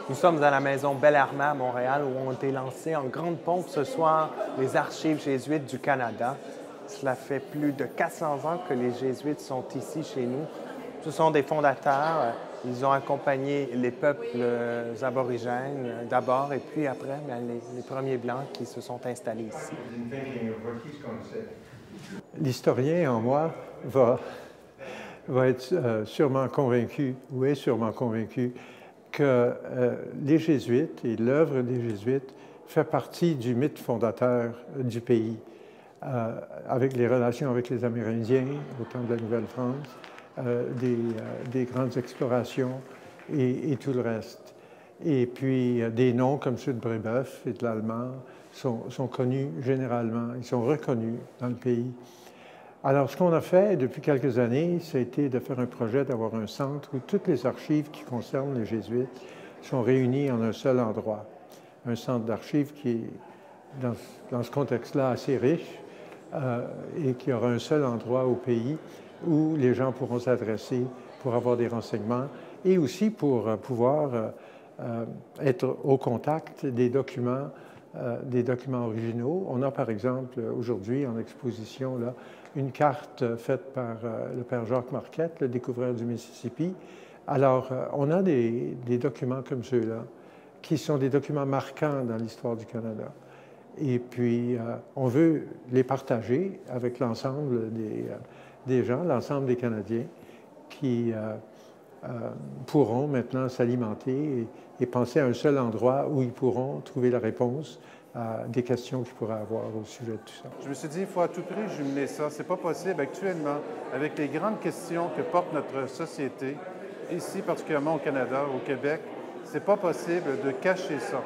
Nous sommes à la maison Bellarmé à Montréal où ont été lancées en grande pompe ce soir les archives jésuites du Canada. Cela fait plus de 400 ans que les jésuites sont ici chez nous. Ce sont des fondateurs. Ils ont accompagné les peuples aborigènes d'abord et puis après les premiers Blancs qui se sont installés ici. L'historien en moi va être sûrement convaincu, ou est sûrement convaincu, que les Jésuites et l'œuvre des Jésuites fait partie du mythe fondateur du pays, avec les relations avec les Amérindiens au temps de la Nouvelle-France, des grandes explorations et tout le reste. Et puis, des noms comme ceux de Brébeuf et de l'Allemand sont connus généralement, ils sont reconnus dans le pays. Alors, ce qu'on a fait depuis quelques années, c'était de faire un projet d'avoir un centre où toutes les archives qui concernent les Jésuites sont réunies en un seul endroit. Un centre d'archives qui est, dans ce contexte-là, assez riche et qui aura un seul endroit au pays où les gens pourront s'adresser pour avoir des renseignements et aussi pour pouvoir être au contact des documents originaux. On a, par exemple, aujourd'hui en exposition, là, une carte faite par le père Jacques Marquette, le découvreur du Mississippi. Alors, on a des documents comme ceux-là, qui sont des documents marquants dans l'histoire du Canada. Et puis, on veut les partager avec l'ensemble des gens, l'ensemble des Canadiens, qui pourront maintenant s'alimenter et penser à un seul endroit où ils pourront trouver la réponse à des questions qu'ils pourraient avoir au sujet de tout ça. Je me suis dit, il faut à tout prix jumeler ça. C'est pas possible actuellement, avec les grandes questions que porte notre société, ici particulièrement au Canada, au Québec, c'est pas possible de cacher ça.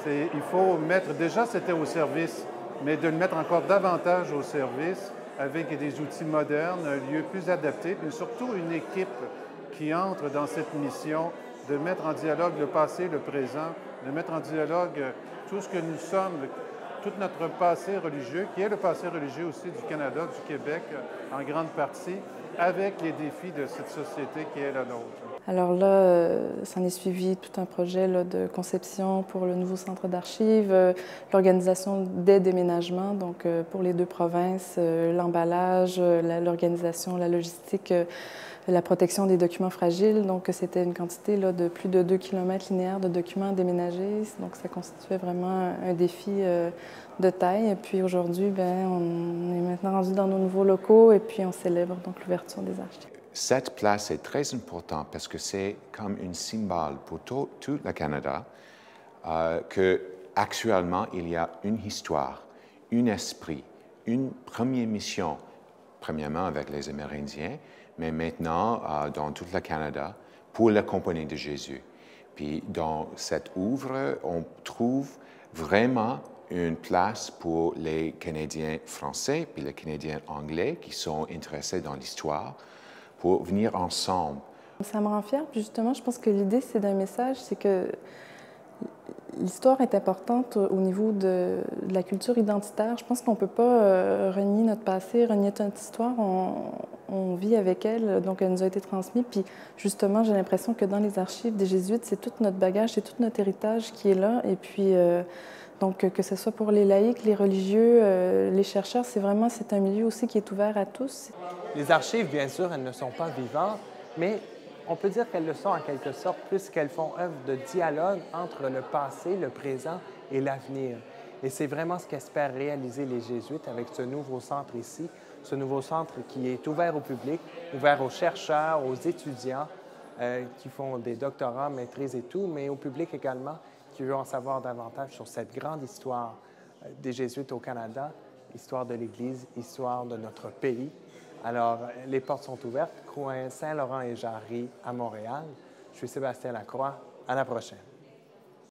Il faut mettre, déjà c'était au service, mais de le mettre encore davantage au service avec des outils modernes, un lieu plus adapté, mais surtout une équipe qui entre dans cette mission de mettre en dialogue le passé, le présent, de mettre en dialogue tout ce que nous sommes, tout notre passé religieux, qui est le passé religieux aussi du Canada, du Québec, en grande partie, avec les défis de cette société qui est la nôtre. Alors là, s'en est suivi tout un projet là, de conception pour le nouveau centre d'archives, l'organisation des déménagements, donc pour les deux provinces, l'emballage, l'organisation, la logistique, la protection des documents fragiles. Donc c'était une quantité là, de plus de 2 km linéaires de documents déménagés. Donc ça constituait vraiment un défi de taille. Et puis aujourd'hui, on est maintenant rendu dans nos nouveaux locaux et puis on célèbre donc l'ouverture des archives. Cette place est très importante parce que c'est comme un symbole pour tout le Canada qu'actuellement, il y a une histoire, un esprit, une première mission, premièrement avec les Amérindiens, mais maintenant dans tout le Canada pour la Compagnie de Jésus. Puis dans cette œuvre, on trouve vraiment une place pour les Canadiens français puis les Canadiens anglais qui sont intéressés dans l'histoire, pour venir ensemble. Ça me rend fière, puis justement, je pense que l'idée, c'est d'un message, c'est que l'histoire est importante au niveau de la culture identitaire. Je pense qu'on ne peut pas renier notre passé, renier notre histoire. On vit avec elle, donc elle nous a été transmise. Puis justement, j'ai l'impression que dans les archives des Jésuites, c'est tout notre bagage, c'est tout notre héritage qui est là. Et puis, donc, que ce soit pour les laïcs, les religieux, les chercheurs, c'est un milieu aussi qui est ouvert à tous. Les archives, bien sûr, elles ne sont pas vivantes, mais on peut dire qu'elles le sont en quelque sorte puisqu'elles font œuvre de dialogue entre le passé, le présent et l'avenir. Et c'est vraiment ce qu'espèrent réaliser les Jésuites avec ce nouveau centre ici, ce nouveau centre qui est ouvert au public, ouvert aux chercheurs, aux étudiants qui font des doctorats, maîtrises et tout, mais au public également qui veut en savoir davantage sur cette grande histoire des Jésuites au Canada, histoire de l'Église, histoire de notre pays. Alors, les portes sont ouvertes, coin Saint-Laurent et Jarry à Montréal. Je suis Sébastien Lacroix. À la prochaine.